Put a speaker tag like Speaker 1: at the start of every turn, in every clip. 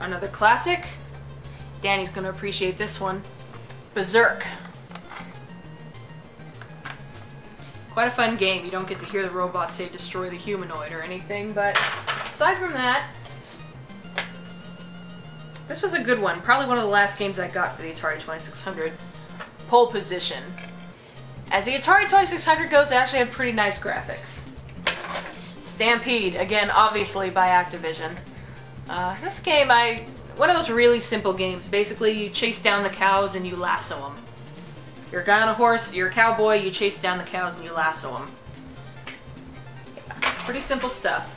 Speaker 1: Another classic. Danny's gonna appreciate this one. Berserk. Quite a fun game. You don't get to hear the robot say destroy the humanoid or anything, but aside from that, this was a good one. Probably one of the last games I got for the Atari 2600. Pole Position. As the Atari 2600 goes, it actually had pretty nice graphics. Stampede, again, obviously by Activision. This game, one of those really simple games. Basically, you chase down the cows and you lasso them. You're a guy on a horse, you're a cowboy, you chase down the cows and you lasso them. Yeah, pretty simple stuff.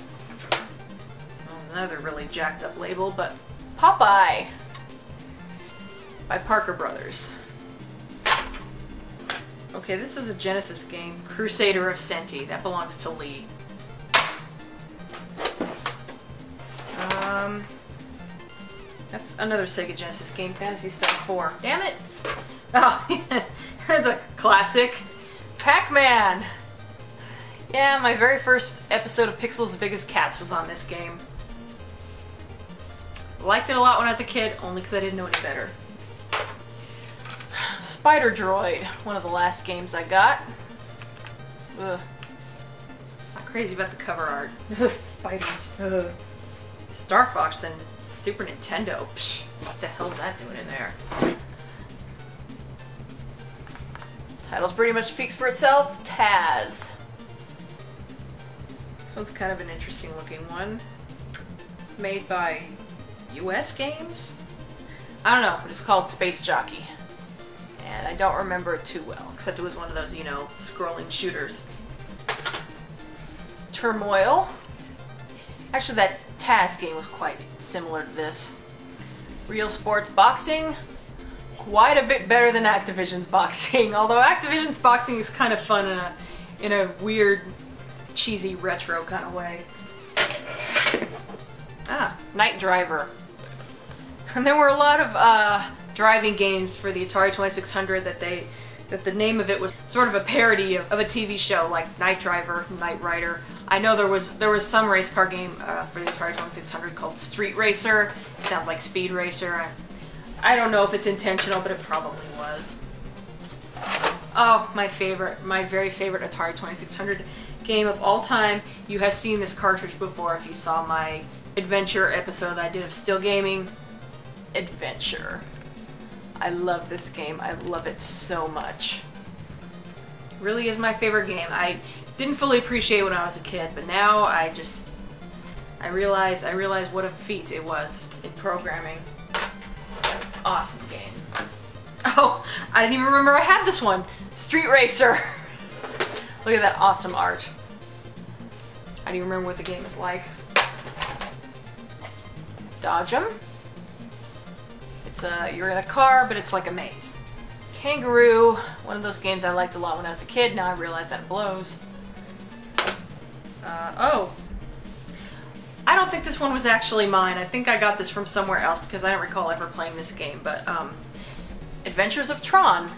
Speaker 1: Another really jacked up label, but Popeye by Parker Brothers. Okay, this is a Genesis game, Crusader of Senti. That belongs to Lee. That's another Sega Genesis game, Phantasy Star 4. Damn it! Oh, the classic Pac-Man! Yeah, my very first episode of Pixel's Biggest Cats was on this game. Liked it a lot when I was a kid, only because I didn't know any better. Spider Droid, one of the last games I got. Ugh. Not crazy about the cover art. Spiders. Ugh. Star Fox and Super Nintendo. Psh, what the hell's that doing in there? Title's pretty much speaks for itself. Taz. This one's kind of an interesting looking one. It's made by US Games? I don't know, but it's called Space Jockey. And I don't remember it too well, except it was one of those, you know, scrolling shooters. Turmoil. Actually, that Taz game was quite similar to this. Real Sports Boxing. Quite a bit better than Activision's boxing, although Activision's boxing is kind of fun in a weird, cheesy, retro kind of way. Ah, Night Driver. And there were a lot of driving games for the Atari 2600 that the name of it was sort of a parody of a TV show like Night Driver, Knight Rider. I know there was some race car game for the Atari 2600 called Street Racer. It sounds like Speed Racer. I don't know if it's intentional, but it probably was. Oh, my very favorite Atari 2600 game of all time. You have seen this cartridge before if you saw my Adventure episode I did of Still Gaming. Adventure. I love this game. I love it so much. Really is my favorite game. I didn't fully appreciate it when I was a kid, but now I realize what a feat it was in programming. Awesome game. Oh, I didn't even remember I had this one. Street Racer. Look at that awesome art. I don't even remember what the game is like. Dodge 'em. You're in a car, but it's like a maze. Kangaroo, one of those games I liked a lot when I was a kid. Now I realize that it blows. Oh. I don't think this one was actually mine. I think I got this from somewhere else because I don't recall ever playing this game. But Adventures of Tron.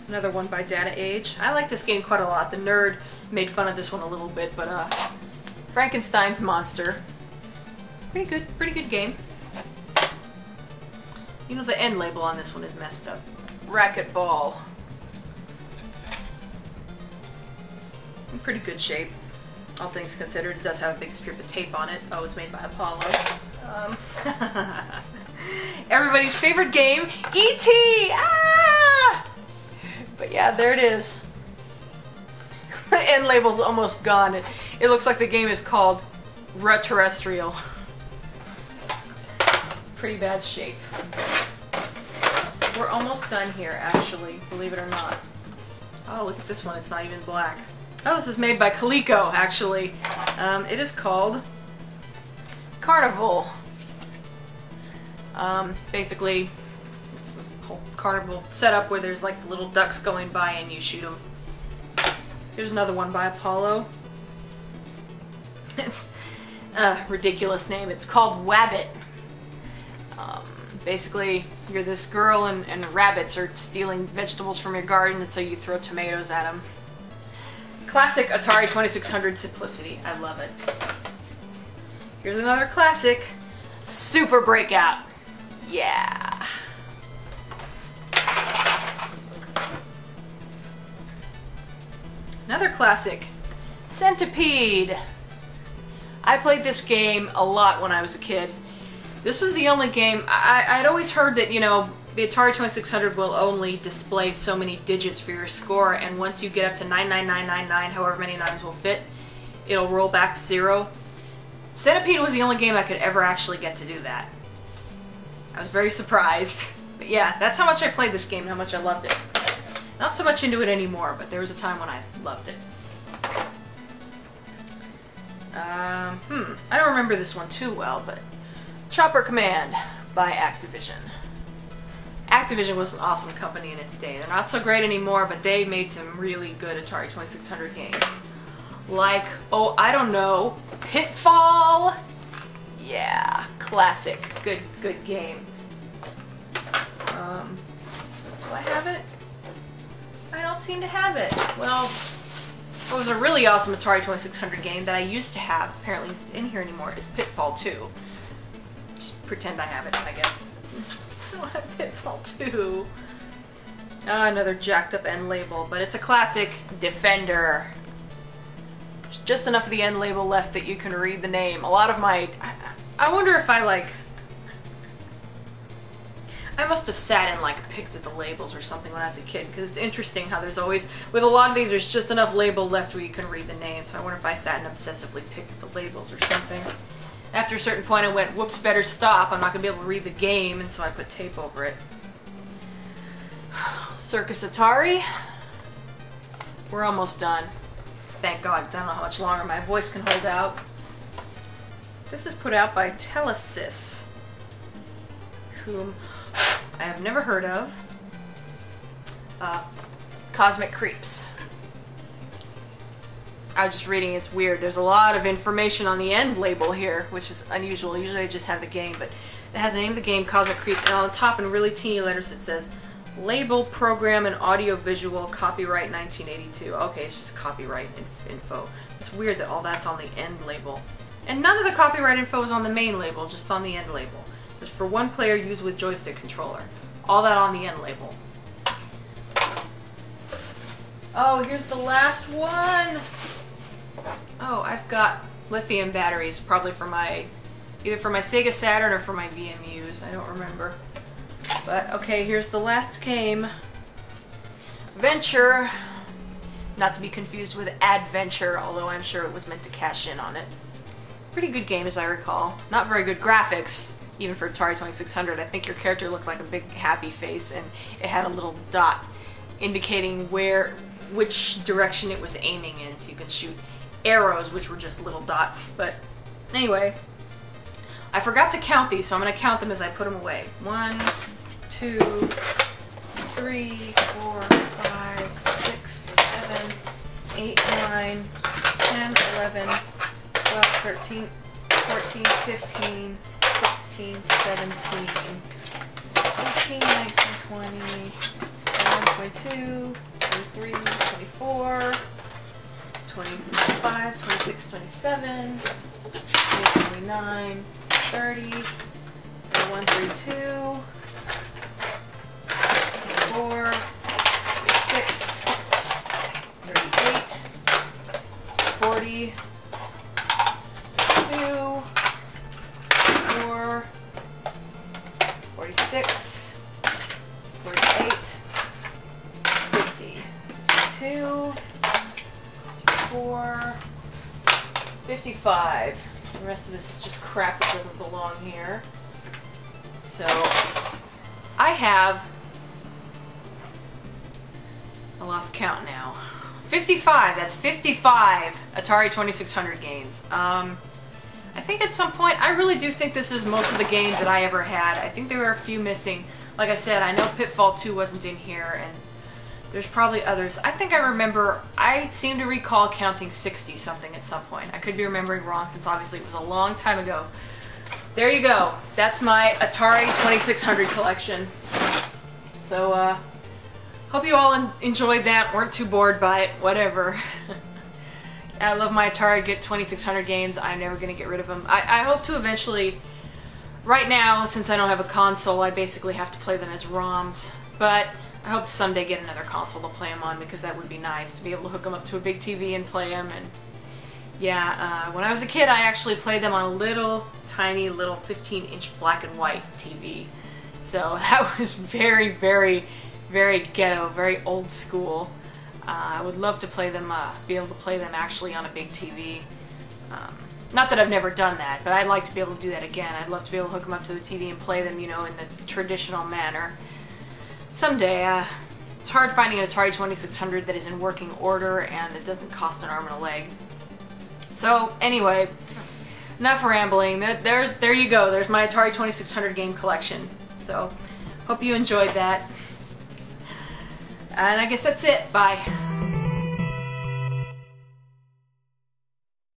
Speaker 1: Another one by Data Age. I like this game quite a lot. The nerd made fun of this one a little bit, but Frankenstein's Monster. Pretty good game. You know, the end label on this one is messed up. Racquetball. In pretty good shape. All things considered, it does have a big strip of tape on it. Oh, it's made by Apollo. Everybody's favorite game, E.T. Ah! But yeah, there it is. The end label's almost gone. It looks like the game is called Terrestrial. Pretty bad shape. We're almost done here, actually, believe it or not. Oh, look at this one. It's not even black. Oh, this is made by Coleco, actually. It is called Carnival. Basically, it's a whole carnival setup where there's like little ducks going by and you shoot them. Here's another one by Apollo. It's a ridiculous name. It's called Wabbit. Basically, you're this girl and rabbits are stealing vegetables from your garden, and so you throw tomatoes at them. Classic Atari 2600 simplicity. I love it. Here's another classic. Super Breakout. Yeah. Another classic, Centipede. I played this game a lot when I was a kid. This was the only game, I'd always heard that, you know, the Atari 2600 will only display so many digits for your score, and once you get up to 99999, however many nines will fit, it'll roll back to 0. Centipede was the only game I could ever actually get to do that. I was very surprised. But yeah, that's how much I played this game and how much I loved it. Not so much into it anymore, but there was a time when I loved it. I don't remember this one too well, but Chopper Command by Activision. Activision was an awesome company in its day. They're not so great anymore, but they made some really good Atari 2600 games. Like, oh, I don't know, Pitfall? Yeah, classic. Good game. Do I have it? I don't seem to have it. Well, what was a really awesome Atari 2600 game that I used to have, apparently isn't in here anymore, is Pitfall 2. Just pretend I have it, I guess. I don't have Pitfall 2. Another jacked up end label, but it's a classic Defender. There's just enough of the end label left that you can read the name. A lot of my... I wonder if I must have sat and picked at the labels or something when I was a kid, because it's interesting how there's always, with a lot of these, there's just enough label left where you can read the name, so I wonder if I sat and obsessively picked at the labels or something. After a certain point I went, whoops, better stop, I'm not going to be able to read the game, and so I put tape over it. Circus Atari. We're almost done. Thank God, because I don't know how much longer my voice can hold out. This is put out by Telesys, whom I have never heard of. Cosmic Creeps. I was just reading, it's weird. There's a lot of information on the end label here, which is unusual. Usually they just have the game, but it has the name of the game, Cosmic Creeps, and on the top in really teeny letters it says, Label, Program, and Audiovisual, Copyright 1982. Okay, it's just copyright info. It's weird that all that's on the end label. And none of the copyright info is on the main label, just on the end label. It's for one player used with joystick controller. All that on the end label. Oh, here's the last one! Oh, I've got lithium batteries, probably for either for my Sega Saturn or for my VMUs, I don't remember. But, okay, here's the last game. Venture. Not to be confused with Adventure, although I'm sure it was meant to cash in on it. Pretty good game, as I recall. Not very good graphics, even for Atari 2600. I think your character looked like a big happy face, and it had a little dot indicating which direction it was aiming in, so you could shoot arrows, which were just little dots. But anyway, I forgot to count these, so I'm going to count them as I put them away. 1, 2, 3, 4, 5, 6, 7, 8, 9, 10, 11, 12, 13, 14, 15, 16, 17, 18, 19, 20, 21, 22, 23, 24, 25, 26, 27, 28, 29, 30, 31, 32, 34, 36, 38, 40, 42, 44, 46, 48, 50, 52, 54, 55. The rest of this is just crap that doesn't belong here. So, I lost count now. 55, that's 55 Atari 2600 games. I think at some point, I really do think this is most of the games that I ever had. I think there were a few missing. Like I said, I know Pitfall 2 wasn't in here, and there's probably others. I think I seem to recall counting 60 something at some point. I could be remembering wrong since obviously it was a long time ago. There you go. That's my Atari 2600 collection. So, hope you all enjoyed that, weren't too bored by it, whatever. I love my Atari 2600 games. I'm never going to get rid of them. I hope to eventually right now, since I don't have a console, I basically have to play them as ROMs. But I hope to someday get another console to play them on, because that would be nice to be able to hook them up to a big TV and play them. And yeah, when I was a kid, I actually played them on a little tiny little 15-inch black and white TV. So that was very, very, very ghetto, very old school. I would love to play them, be able to play them actually on a big TV. Not that I've never done that, but I'd like to be able to do that again. I'd love to be able to hook them up to the TV and play them, you know, in the traditional manner. Someday. It's hard finding an Atari 2600 that is in working order and that doesn't cost an arm and a leg. So anyway, enough rambling. There you go. There's my Atari 2600 game collection. So hope you enjoyed that. And I guess that's it. Bye.